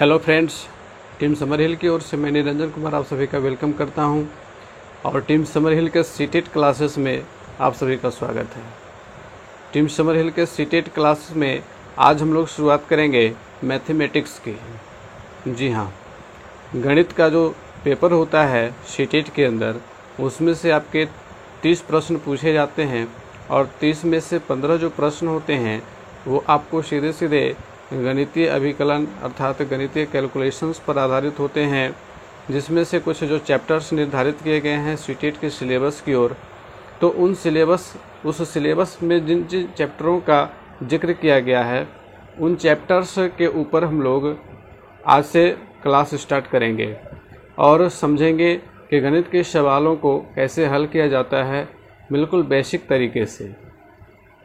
Hello friends, team summer हिल की ओर से मैं निरंजन कुमार आप सभी का वेलकम करता हूं और टीम समर हिल के सीटेट क्लासेस में आप सभी का स्वागत है। टीम समर हिल के सीटेट क्लासेस में आज हम लोग शुरुआत करेंगे मैथमेटिक्स की। जी हाँ, गणित का जो पेपर होता है सीटेट के अंदर, उसमें से आपके 30 प्रश्न पूछे जाते हैं और 30 में से 15 जो प्रश्न होते हैं वो आपको सीधे सीधे गणितीय अभिकलन अर्थात गणितीय कैलकुलेशंस पर आधारित होते हैं, जिसमें से कुछ जो चैप्टर्स निर्धारित किए गए हैं सीटेट के सिलेबस की ओर। तो उस सिलेबस में जिन जिन चैप्टरों का जिक्र किया गया है उन चैप्टर्स के ऊपर हम लोग आज से क्लास स्टार्ट करेंगे और समझेंगे कि गणित के सवालों को कैसे हल किया जाता है, बिल्कुल बेसिक तरीके से,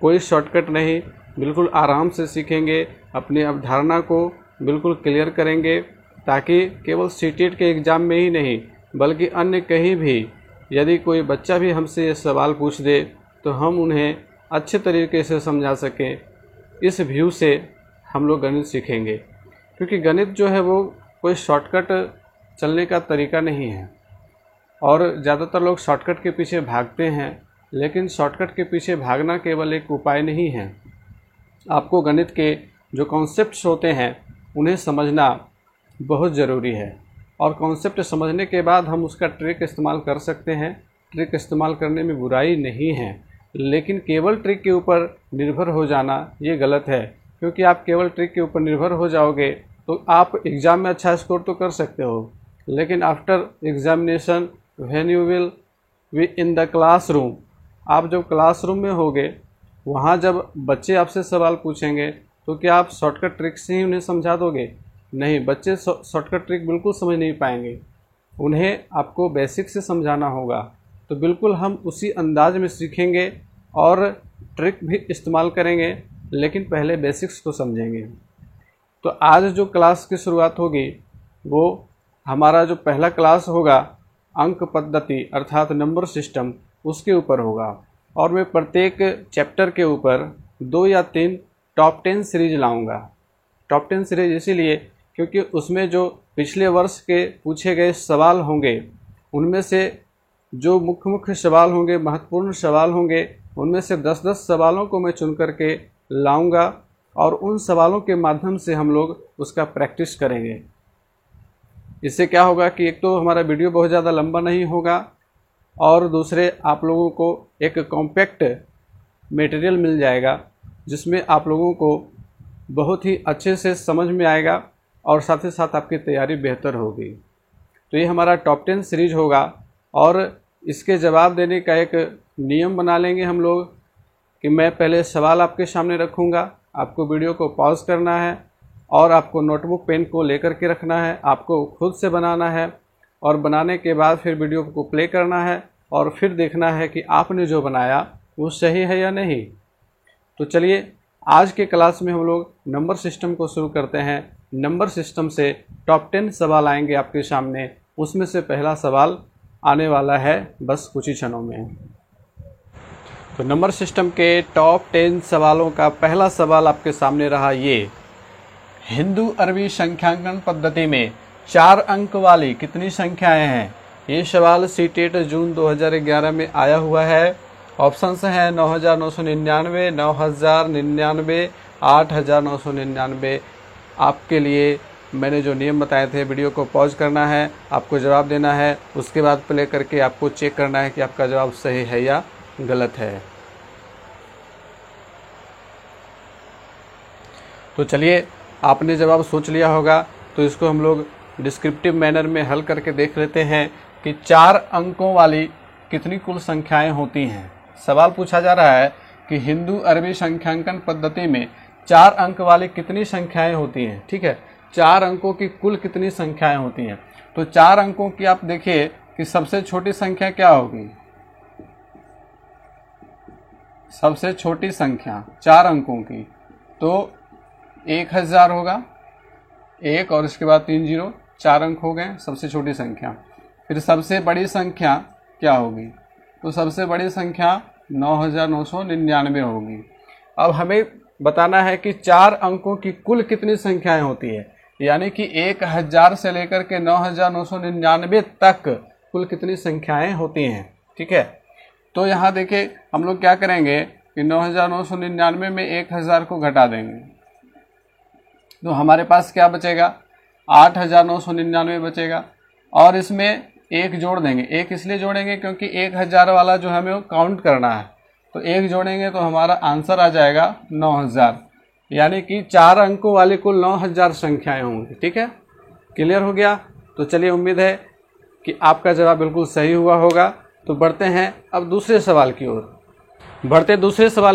कोई शॉर्टकट नहीं, बिल्कुल आराम से सीखेंगे, अपनी अवधारणा को बिल्कुल क्लियर करेंगे, ताकि केवल सीटेट के एग्ज़ाम में ही नहीं बल्कि अन्य कहीं भी यदि कोई बच्चा भी हमसे ये सवाल पूछ दे तो हम उन्हें अच्छे तरीके से समझा सकें। इस व्यू से हम लोग गणित सीखेंगे, क्योंकि गणित जो है वो कोई शॉर्टकट चलने का तरीका नहीं है और ज़्यादातर लोग शॉर्टकट के पीछे भागते हैं, लेकिन शॉर्टकट के पीछे भागना केवल एक उपाय नहीं है। आपको गणित के जो कॉन्सेप्ट्स होते हैं उन्हें समझना बहुत ज़रूरी है और कॉन्सेप्ट समझने के बाद हम उसका ट्रिक इस्तेमाल कर सकते हैं। ट्रिक इस्तेमाल करने में बुराई नहीं है, लेकिन केवल ट्रिक के ऊपर निर्भर हो जाना ये गलत है, क्योंकि आप केवल ट्रिक के ऊपर निर्भर हो जाओगे तो आप एग्ज़ाम में अच्छा स्कोर तो कर सकते हो, लेकिन after examination when you will be in the classroom, आप जब क्लासरूम में होगे, वहाँ जब बच्चे आपसे सवाल पूछेंगे तो क्या आप शॉर्टकट ट्रिक से ही उन्हें समझा दोगे? नहीं, बच्चे शॉर्टकट ट्रिक बिल्कुल समझ नहीं पाएंगे, उन्हें आपको बेसिक से समझाना होगा। तो बिल्कुल हम उसी अंदाज में सीखेंगे और ट्रिक भी इस्तेमाल करेंगे, लेकिन पहले बेसिक्स को समझेंगे। तो आज जो क्लास की शुरुआत होगी वो हमारा जो पहला क्लास होगा अंक पद्धति अर्थात नंबर सिस्टम, उसके ऊपर होगा और मैं प्रत्येक चैप्टर के ऊपर 2 या 3 टॉप 10 सीरीज लाऊंगा। टॉप 10 सीरीज इसीलिए क्योंकि उसमें जो पिछले वर्ष के पूछे गए सवाल होंगे उनमें से जो मुख्य सवाल होंगे, महत्वपूर्ण सवाल होंगे, उनमें से 10-10 सवालों को मैं चुन करके लाऊंगा और उन सवालों के माध्यम से हम लोग उसका प्रैक्टिस करेंगे। इससे क्या होगा कि एक तो हमारा वीडियो बहुत ज़्यादा लंबा नहीं होगा और दूसरे आप लोगों को एक कॉम्पैक्ट मटेरियल मिल जाएगा जिसमें आप लोगों को बहुत ही अच्छे से समझ में आएगा और साथ ही साथ आपकी तैयारी बेहतर होगी। तो ये हमारा टॉप 10 सीरीज होगा और इसके जवाब देने का एक नियम बना लेंगे हम लोग कि मैं पहले सवाल आपके सामने रखूँगा, आपको वीडियो को पॉज करना है और आपको नोटबुक पेन को लेकर के रखना है, आपको खुद से बनाना है और बनाने के बाद फिर वीडियो को प्ले करना है और फिर देखना है कि आपने जो बनाया वो सही है या नहीं। तो चलिए आज के क्लास में हम लोग नंबर सिस्टम को शुरू करते हैं। नंबर सिस्टम से टॉप 10 सवाल आएंगे आपके सामने, उसमें से पहला सवाल आने वाला है बस कुछ ही क्षणों में। तो नंबर सिस्टम के टॉप 10 सवालों का पहला सवाल आपके सामने रहा ये, हिंदू अरबी संख्यांकन पद्धति में 4 अंक वाली कितनी संख्याएं हैं? ये सवाल सीटेट जून 2011 में आया हुआ है। ऑप्शंस हैं 9999, 9099, 8999। आपके लिए मैंने जो नियम बताए थे, वीडियो को पॉज करना है, आपको जवाब देना है, उसके बाद प्ले करके आपको चेक करना है कि आपका जवाब सही है या गलत है। तो चलिए, आपने जवाब सोच लिया होगा तो इसको हम लोग डिस्क्रिप्टिव मैनर में हल करके देख लेते हैं कि 4 अंकों वाली कितनी कुल संख्याएं होती हैं। सवाल पूछा जा रहा है कि हिंदू अरबी संख्यांकन पद्धति में 4 अंक वाली कितनी संख्याएं होती हैं। ठीक है, 4 अंकों की कुल कितनी संख्याएं होती हैं। तो 4 अंकों की आप देखिए कि सबसे छोटी संख्या क्या होगी। सबसे छोटी संख्या 4 अंकों की तो 1000 होगा, 1 और इसके बाद 3 जीरो, 4 अंक हो गए सबसे छोटी संख्या। फिर सबसे बड़ी संख्या क्या होगी? तो सबसे बड़ी संख्या 9999 होगी। अब हमें बताना है कि 4 अंकों की कुल कितनी संख्याएं होती है। यानी कि 1000 से लेकर के 9999 तक कुल कितनी संख्याएं होती हैं। ठीक है, तो यहाँ देखिए हम लोग क्या करेंगे कि 9999 में 1000 को घटा देंगे तो हमारे पास क्या बचेगा, 8999 बचेगा। और इसमें एक जोड़ देंगे, एक इसलिए जोड़ेंगे क्योंकि 1000 वाला जो हमें वो काउंट करना है, तो एक जोड़ेंगे तो हमारा आंसर आ जाएगा 9000, यानी कि 4 अंकों वाली कुल 9000 संख्याएं होंगी। ठीक है, क्लियर हो गया। तो चलिए, उम्मीद है कि आपका जवाब बिल्कुल सही हुआ होगा। तो बढ़ते हैं अब दूसरे सवाल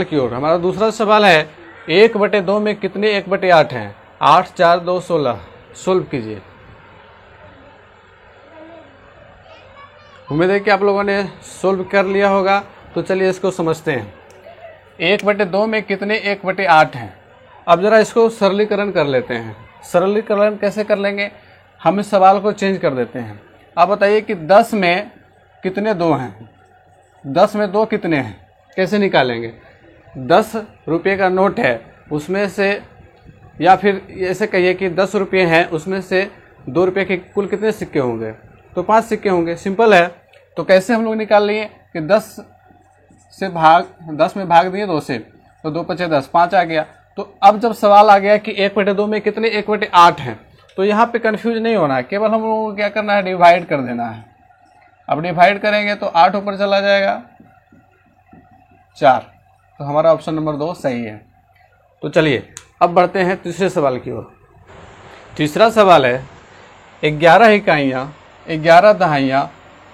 की ओर। हमारा दूसरा सवाल है 1/2 में कितने 1/8 हैं। 8 4 2 16। सोल्व कीजिए। उम्मीद है कि आप लोगों ने सोल्व कर लिया होगा। तो चलिए इसको समझते हैं। 1/2 में कितने 1/8 हैं। अब जरा इसको सरलीकरण कर लेते हैं। सरलीकरण कैसे कर लेंगे, हम इस सवाल को चेंज कर देते हैं। अब बताइए कि 10 में कितने 2 हैं। 10 में 2 कितने हैं, कैसे निकालेंगे। 10 रुपये का नोट है, उसमें से, या फिर ऐसे कहिए कि 10 रुपये हैं, उसमें से 2 रुपये के कुल कितने सिक्के होंगे, तो 5 सिक्के होंगे। सिंपल है। तो कैसे हम लोग निकाल लिए कि 10 में भाग दिए 2 से, तो 2 पचे 10, 5 आ गया। तो अब जब सवाल आ गया कि 1/2 में कितने 1/8 हैं, तो यहाँ पे कंफ्यूज नहीं होना है, केवल हम लोगों को क्या करना है, डिवाइड कर देना है। अब डिवाइड करेंगे तो 8 ऊपर चला जाएगा 4, तो हमारा ऑप्शन नंबर 2 सही है। तो चलिए अब बढ़ते हैं तीसरे सवाल की ओर। तीसरा सवाल है 11 इकाइयाँ, 11 दहाइयाँ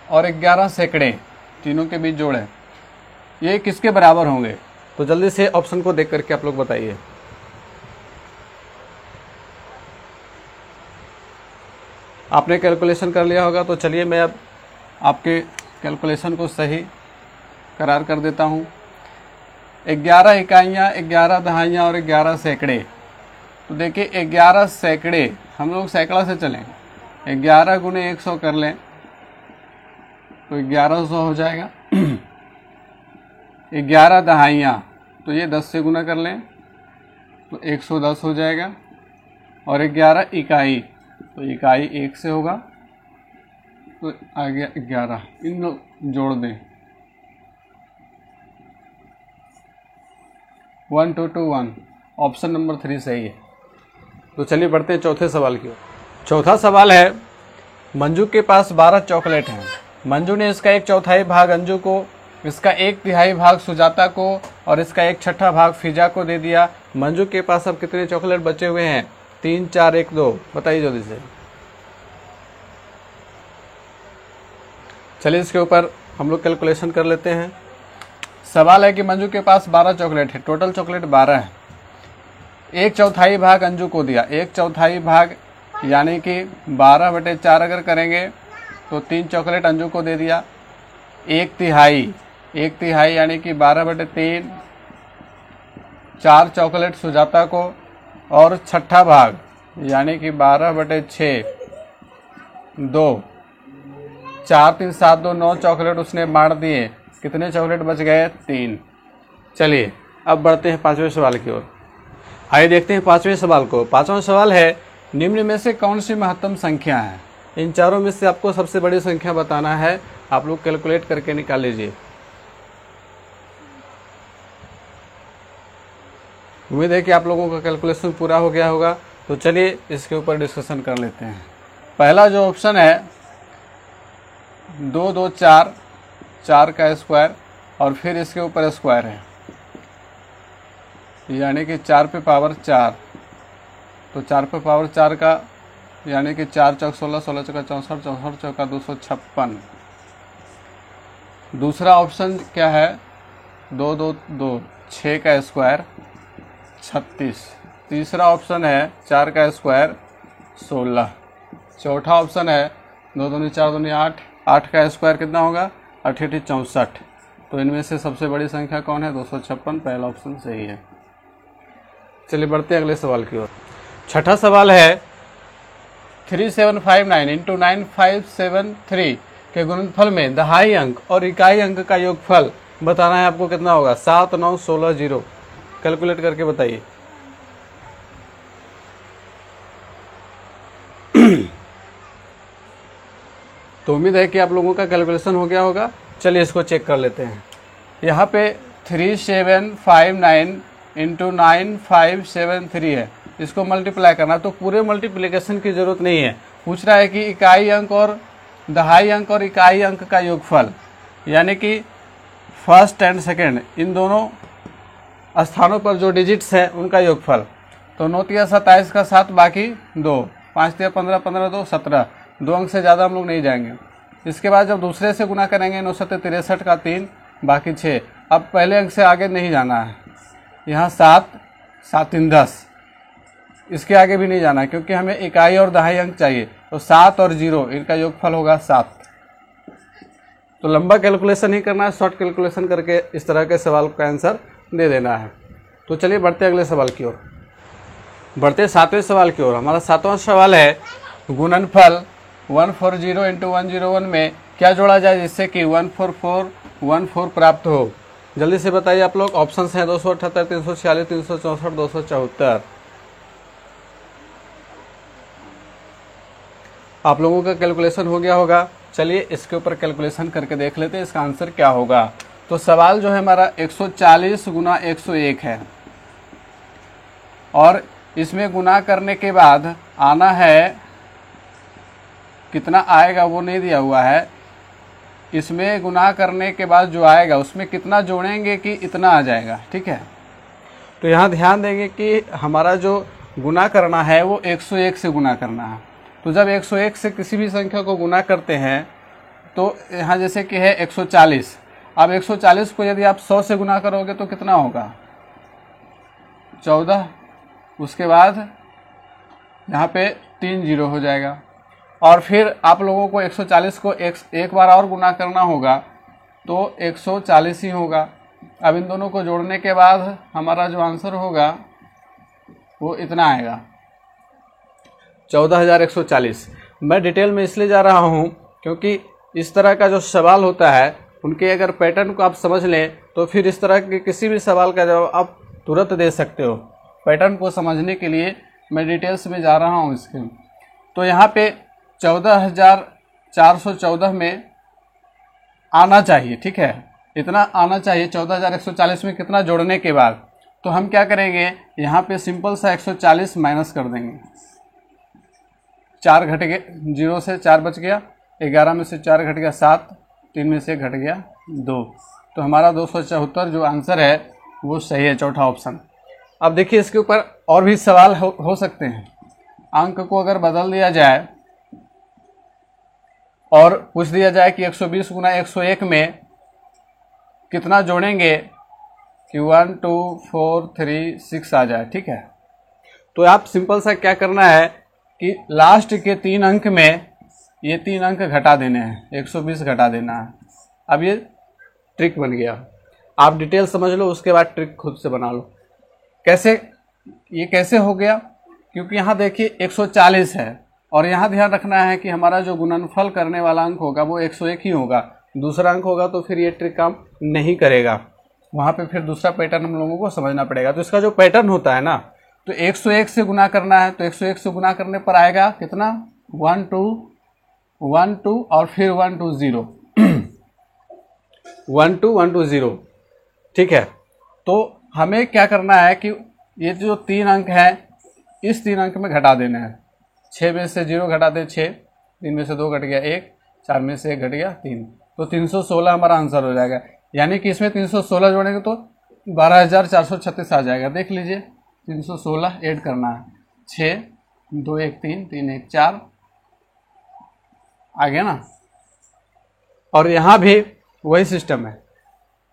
और 11 सैकड़े, तीनों के बीच जोड़ है, ये किसके बराबर होंगे। तो जल्दी से ऑप्शन को देख करके आप लोग बताइए। आपने कैलकुलेशन कर लिया होगा, तो चलिए मैं अब आपके कैलकुलेशन को सही करार कर देता हूँ। 11 इकाइयाँ, 11 दहाइयाँ और 11 सैकड़े। तो देखिए 11 सैकड़े, हम लोग सैकड़ा से चलें, 11 गुने 100 कर लें तो 1100 हो जाएगा। 11 दहाइयाँ, तो ये 10 से गुना कर लें तो 110 हो जाएगा। और 11 इकाई, तो इकाई 1 से होगा, तो आ गया 11। इन लोग जोड़ दें, 1 2 2 1, ऑप्शन नंबर 3 सही है। तो चलिए बढ़ते हैं चौथे सवाल की ओर। चौथा सवाल है मंजू के पास 12 चॉकलेट हैं। मंजू ने इसका 1/4 भाग अंजू को, इसका 1/3 भाग सुजाता को और इसका 1/6 भाग फिजा को दे दिया। मंजू के पास अब कितने चॉकलेट बचे हुए हैं। 3 4 1 2, बताइए जल्दी से। चलिए इसके ऊपर हम लोग कैलकुलेशन कर लेते हैं। सवाल है कि मंजू के पास 12 चॉकलेट है, टोटल चॉकलेट 12 है। 1/4 भाग अंजू को दिया, 1/4 भाग यानी कि 12/4 अगर करेंगे तो 3 चॉकलेट अंजू को दे दिया। 1/3 यानी कि 12/3, 4 चॉकलेट सुजाता को और 6ठा भाग यानी कि 12/6, 2, 4 3 7 2, 9 चॉकलेट उसने बांट दिए। कितने चॉकलेट बच गए, 3। चलिए अब बढ़ते हैं 5वें सवाल की ओर। आइए देखते हैं 5वें सवाल को। 5वां सवाल है निम्न में से कौन सी महत्तम संख्या है। इन चारों में से आपको सबसे बड़ी संख्या बताना है। आप लोग कैलकुलेट करके निकाल लीजिए। उम्मीद है कि आप लोगों का कैलकुलेशन पूरा हो गया होगा। तो चलिए इसके ऊपर डिस्कशन कर लेते हैं। पहला जो ऑप्शन है 2 2 4, 4 का स्क्वायर और फिर इसके ऊपर स्क्वायर है, यानी कि 4 पे पावर 4, तो 4 पे पावर 4 का यानी कि 4 चौक 16, 16 चौका 64, 64 चौका 256। दूसरा ऑप्शन क्या है 2 2 2, 6 का स्क्वायर 36। तीसरा ऑप्शन है 4 का स्क्वायर 16। चौथा ऑप्शन है 2 दूनी 4 दूनी 8, 8 का स्क्वायर कितना होगा 8 8 64। तो इनमें से सबसे बड़ी संख्या कौन है 256। पहला ऑप्शन सही है। चलिए बढ़ते हैं अगले सवाल की ओर। छठा सवाल है 3759 इंटू 9573 के गुणनफल में दहाई अंक और इकाई अंक का योगफल बताना है। आपको कितना होगा 7 9 16 0। कैलकुलेट करके बताइए। तो उम्मीद है कि आप लोगों का कैलकुलेशन हो गया होगा। चलिए इसको चेक कर लेते हैं। यहाँ पे 3759 इंटू 9573 है, इसको मल्टीप्लाई करना। तो पूरे मल्टीप्लिकेशन की ज़रूरत नहीं है। पूछ रहा है कि इकाई अंक और दहाई अंक और इकाई अंक का योगफल, यानी कि फर्स्ट एंड सेकेंड इन दोनों स्थानों पर जो डिजिट्स हैं उनका योगफल। तो 9 तिया 27 का 7 बाकी 2, 5 तिया 15, 15 2 17, 2 अंक से ज़्यादा हम लोग नहीं जाएंगे। इसके बाद जब दूसरे से गुना करेंगे 9 7 63 का 3 बाकी 6। अब पहले अंक से आगे नहीं जाना है। यहाँ 7 7 3 10, इसके आगे भी नहीं जाना है क्योंकि हमें इकाई और दहाई अंक चाहिए। तो 7 और 0 इनका योगफल होगा 7। तो लंबा कैलकुलेशन ही करना है, शॉर्ट कैलकुलेशन करके इस तरह के सवाल का आंसर दे देना है। तो चलिए बढ़ते अगले सवाल की ओर। बढ़ते 7वें सवाल की ओर। हमारा 7वां सवाल है गुणनफल 140 इंटू 101 में क्या जोड़ा जाए जिससे कि 14414 प्राप्त हो। जल्दी से बताइए आप लोग। ऑप्शंस हैं 278, 346, 364, 274। आप लोगों का कैलकुलेशन हो गया होगा। चलिए इसके ऊपर कैलकुलेशन करके देख लेते हैं इसका आंसर क्या होगा। तो सवाल जो है हमारा 140 गुना 101 है और इसमें गुना करने के बाद आना है, कितना आएगा वो नहीं दिया हुआ है। इसमें गुना करने के बाद जो आएगा उसमें कितना जोड़ेंगे कि इतना आ जाएगा, ठीक है। तो यहाँ ध्यान देंगे कि हमारा जो गुना करना है वो 101 से गुना करना है। तो जब 101 से किसी भी संख्या को गुना करते हैं तो यहाँ जैसे कि है 140। अब 140 को यदि आप 100 से गुना करोगे तो कितना होगा 14। उसके बाद यहाँ पे 3 0 हो जाएगा और फिर आप लोगों को 140 को एक बार और गुना करना होगा तो 140 ही होगा। अब इन दोनों को जोड़ने के बाद हमारा जो आंसर होगा वो इतना आएगा 14,140। मैं डिटेल में इसलिए जा रहा हूँ क्योंकि इस तरह का जो सवाल होता है उनके अगर पैटर्न को आप समझ लें तो फिर इस तरह के किसी भी सवाल का जवाब आप तुरंत दे सकते हो। पैटर्न को समझने के लिए मैं डिटेल्स में जा रहा हूँ इसके। तो यहाँ पे 14,414 में आना चाहिए, ठीक है, इतना आना चाहिए 14,140 में कितना जोड़ने के बाद। तो हम क्या करेंगे, यहाँ पे सिंपल सा 140 माइनस कर देंगे। 4 घट गए, 0 से 4 बच गया, 11 में से 4 घट गया 7, 3 में से घट गया 2। तो हमारा 274 जो आंसर है वो सही है, चौथा ऑप्शन। अब देखिए इसके ऊपर और भी सवाल हो सकते हैं। अंक को अगर बदल दिया जाए और पूछ दिया जाए कि 120 गुना 101 में कितना जोड़ेंगे कि 1 2 4 3 6 आ जाए, ठीक है। तो आप सिंपल सा क्या करना है कि लास्ट के 3 अंक में ये 3 अंक घटा देने हैं, 120 घटा देना है। अब ये ट्रिक बन गया। आप डिटेल समझ लो, उसके बाद ट्रिक खुद से बना लो। कैसे, ये कैसे हो गया, क्योंकि यहाँ देखिए 140 है और यहाँ ध्यान रखना है कि हमारा जो गुणनफल करने वाला अंक होगा वो 101 ही होगा। दूसरा अंक होगा तो फिर ये ट्रिक काम नहीं करेगा, वहाँ पे फिर दूसरा पैटर्न हम लोगों को समझना पड़ेगा। तो इसका जो पैटर्न होता है ना, तो 101 से गुना करना है। तो 101 से गुना करने पर आएगा कितना 1 2 1 2 और फिर 1 2 0 1 2 1 2 0, ठीक है। तो हमें क्या करना है कि ये जो 3 अंक हैं इस 3 अंक में घटा देना है। 6 में से 0 घटा दे 6, 3 में से 2 घट गया 1, 4 में से 1 घट गया 3, तो 316 हमारा आंसर हो जाएगा। यानी कि इसमें 316 जोड़ेंगे तो 12,436 आ जाएगा। देख लीजिए 316 ऐड करना है, 6 2 1 3 3 1 4 आ गया ना। और यहाँ भी वही सिस्टम है,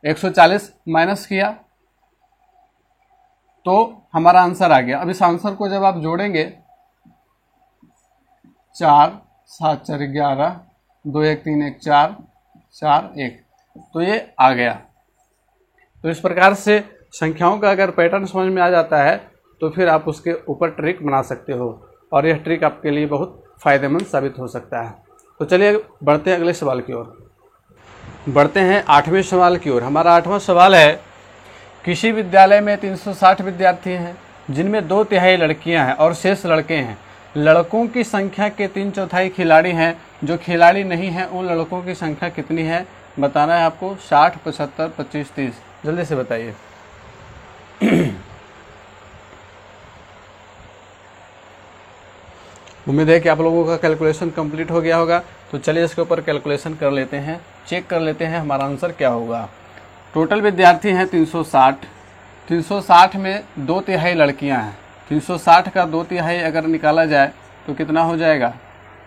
140 माइनस किया तो हमारा आंसर आ गया। अब इस आंसर को जब आप जोड़ेंगे 4 7 4 11 2 1 3 1 4 4 1, तो ये आ गया। तो इस प्रकार से संख्याओं का अगर पैटर्न समझ में आ जाता है तो फिर आप उसके ऊपर ट्रिक बना सकते हो और यह ट्रिक आपके लिए बहुत फ़ायदेमंद साबित हो सकता है। तो चलिए बढ़ते हैं अगले सवाल की ओर। बढ़ते हैं 8वें सवाल की ओर। हमारा 8वां सवाल है, किसी विद्यालय में 360 विद्यार्थी हैं जिनमें 2/3 लड़कियां हैं और शेष लड़के हैं। लड़कों की संख्या के 3/4 खिलाड़ी हैं, जो खिलाड़ी नहीं हैं उन लड़कों की संख्या कितनी है बताना है आपको। 60, 75, 25, 30, जल्दी से बताइए। उम्मीद है कि आप लोगों का कैलकुलेशन कंप्लीट हो गया होगा। तो चलिए इसके ऊपर कैलकुलेशन कर लेते हैं, चेक कर लेते हैं हमारा आंसर क्या होगा। टोटल विद्यार्थी हैं 360। 360 में 2/3 लड़कियां हैं। 360 का 2/3 अगर निकाला जाए तो कितना हो जाएगा?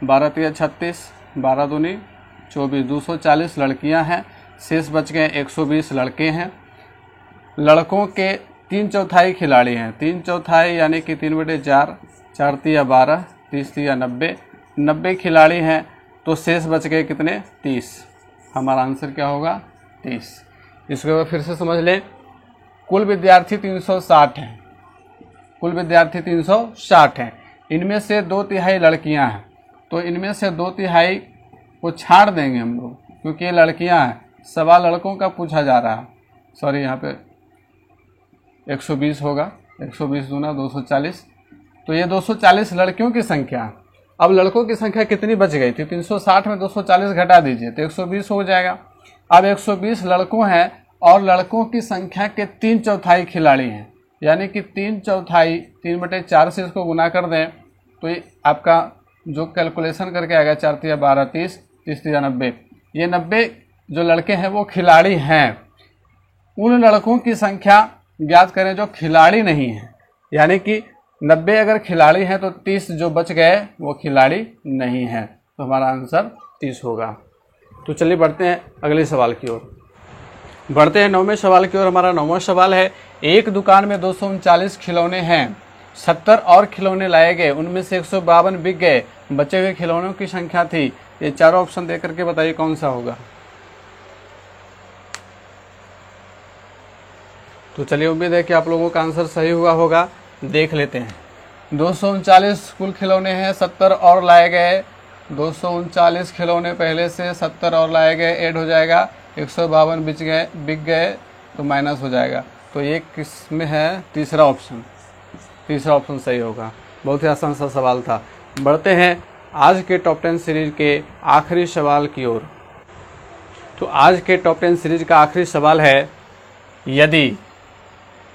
12 3 36, 12 दूनी 24, 240 लड़कियां हैं। शेष बच गए 120 लड़के हैं। लड़कों के 3/4 खिलाड़ी हैं। 3/4 यानी कि 3/4, 4 तिया 12, 30 तिया 90, 90 खिलाड़ी हैं। तो शेष बच गए कितने? 30। हमारा आंसर क्या होगा? 30। इसके बाद फिर से समझ लें, कुल विद्यार्थी 360 हैं। कुल विद्यार्थी 360 हैं। इनमें से 2/3 लड़कियां हैं। तो इनमें से 2/3 को छाड़ देंगे हम लोग, क्योंकि ये लड़कियां हैं। सवाल लड़कों का पूछा जा रहा है। सॉरी, यहाँ पे 120 होगा। 120 दूना 240। तो ये 240 लड़कियों की संख्या। अब लड़कों की संख्या कितनी बच गई थी? 360 में 240 घटा दीजिए तो 120 हो जाएगा। अब 120 लड़कों हैं और लड़कों की संख्या के 3/4 खिलाड़ी हैं, यानी कि 3/4, 3/4 से इसको गुना कर दें तो ये आपका जो कैलकुलेशन करके आएगा 4 तिया 12, 30, 30 तिया 90। ये 90 जो लड़के हैं वो खिलाड़ी हैं। उन लड़कों की संख्या ज्ञात करें जो खिलाड़ी नहीं है, यानी कि 90 अगर खिलाड़ी हैं तो 30 जो बच गए वो खिलाड़ी नहीं हैं। तो हमारा आंसर 30 होगा। तो चलिए बढ़ते हैं अगले सवाल की ओर। बढ़ते हैं 9वें सवाल की ओर। हमारा 9वां सवाल है, एक दुकान में 239 खिलौने हैं, 70 और खिलौने लाए गए, उनमें से 152 बिक गए, बचे हुए खिलौनों की संख्या थी। ये चारों ऑप्शन दे करके बताइए कौन सा होगा। तो चलिए, उम्मीद है कि आप लोगों का आंसर सही हुआ होगा। देख लेते हैं। 239 कुल खिलौने हैं, 70 और लाए गए। 239 खिलौने पहले से, 70 और लाए गए, ऐड हो जाएगा, 152 बिक गए तो माइनस हो जाएगा। तो ये किस में है? तीसरा ऑप्शन। तीसरा ऑप्शन सही होगा। बहुत ही आसान सा सवाल था। बढ़ते हैं आज के टॉप 10 सीरीज के आखिरी सवाल की ओर। तो आज के टॉप 10 सीरीज का आखिरी सवाल है, यदि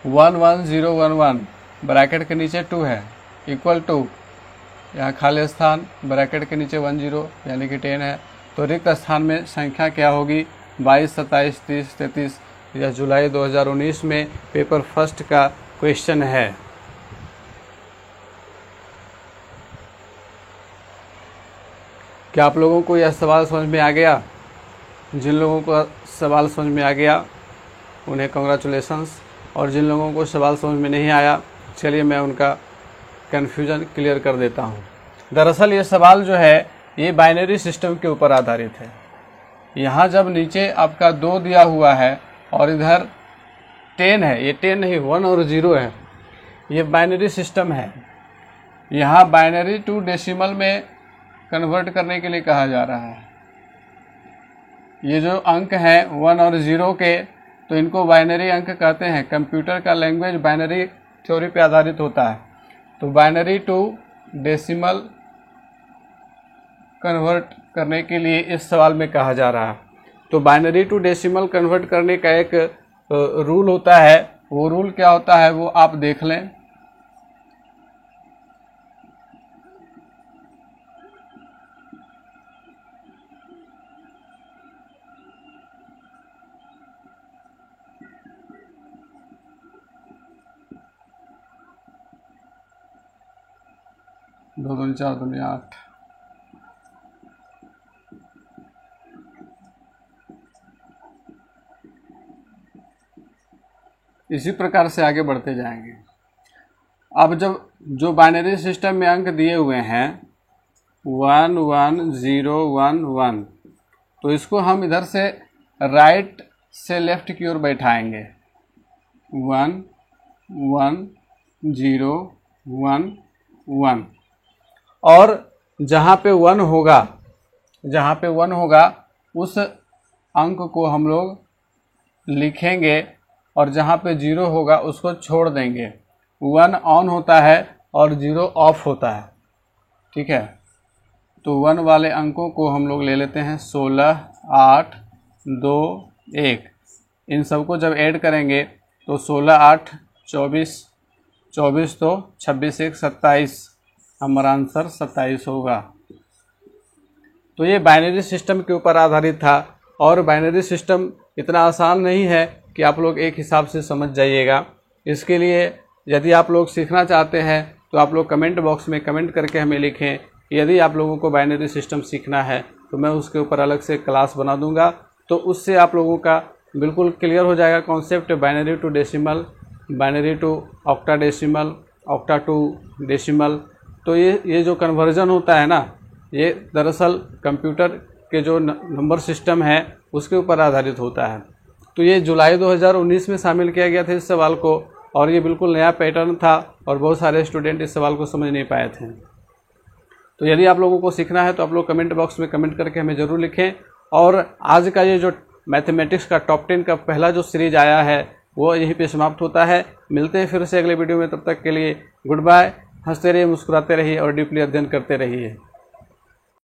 11011 ब्रैकेट के नीचे 2 है इक्वल टू, यहाँ खाली स्थान ब्रैकेट के नीचे 10 यानी कि 10 है, तो रिक्त स्थान में संख्या क्या होगी? 22, 27, 30, 33। यह जुलाई 2019 में पेपर फर्स्ट का क्वेश्चन है। क्या आप लोगों को यह सवाल समझ में आ गया? जिन लोगों को सवाल समझ में आ गया उन्हें कॉन्ग्रेचुलेशंस, और जिन लोगों को सवाल समझ में नहीं आया, चलिए मैं उनका कन्फ्यूजन क्लियर कर देता हूँ। दरअसल ये सवाल जो है ये बाइनरी सिस्टम के ऊपर आधारित है। यहाँ जब नीचे आपका 2 दिया हुआ है और इधर 10 है, ये 10 नहीं 1 और 0 है, ये बाइनरी सिस्टम है। यहाँ बाइनरी टू डेसिमल में कन्वर्ट करने के लिए कहा जा रहा है। ये जो अंक हैं 1 और 0 के, तो इनको बाइनरी अंक कहते हैं। कंप्यूटर का लैंग्वेज बाइनरी थ्योरी पे आधारित होता है। तो बाइनरी टू डेसिमल कन्वर्ट करने के लिए इस सवाल में कहा जा रहा है। तो बाइनरी टू डेसिमल कन्वर्ट करने का एक रूल होता है। वो रूल क्या होता है वो आप देख लें। दो दूनी 4 दूनी 8। इसी प्रकार से आगे बढ़ते जाएंगे। अब जब जो बाइनरी सिस्टम में अंक दिए हुए हैं 1 1 0 1 1, तो इसको हम इधर से राइट से लेफ्ट की ओर बैठाएंगे। 1 1 0 1 1, और जहाँ पे 1 होगा उस अंक को हम लोग लिखेंगे, और जहाँ पे 0 होगा उसको छोड़ देंगे। 1 ऑन होता है और 0 ऑफ होता है। ठीक है। तो 1 वाले अंकों को हम लोग ले लेते हैं 16, 8, 2, 1। इन सबको जब ऐड करेंगे तो 16, 8, 24, 24 तो 26, 1, 27। हमारा आंसर 27 होगा। तो ये बाइनरी सिस्टम के ऊपर आधारित था और बाइनरी सिस्टम इतना आसान नहीं है कि आप लोग एक हिसाब से समझ जाइएगा। इसके लिए यदि आप लोग सीखना चाहते हैं तो आप लोग कमेंट बॉक्स में कमेंट करके हमें लिखें। यदि आप लोगों को बाइनरी सिस्टम सीखना है तो मैं उसके ऊपर अलग से क्लास बना दूंगा, तो उससे आप लोगों का बिल्कुल क्लियर हो जाएगा concept binary to decimal, binary to octadecimal, octa to decimal. तो ये जो कन्वर्जन होता है ना, ये दरअसल कंप्यूटर के जो नंबर सिस्टम है उसके ऊपर आधारित होता है। तो ये जुलाई 2019 में शामिल किया गया था इस सवाल को, और ये बिल्कुल नया पैटर्न था और बहुत सारे स्टूडेंट इस सवाल को समझ नहीं पाए थे। तो यदि आप लोगों को सीखना है तो आप लोग कमेंट बॉक्स में कमेंट करके हमें ज़रूर लिखें। और आज का ये जो मैथमेटिक्स का टॉप 10 का पहला जो सीरीज आया है वो यहीं पे समाप्त होता है। मिलते हैं फिर से अगले वीडियो में, तब तक के लिए गुड बाय। हंसते रहिए, मुस्कुराते रहिए और डीपली अध्ययन करते रहिए।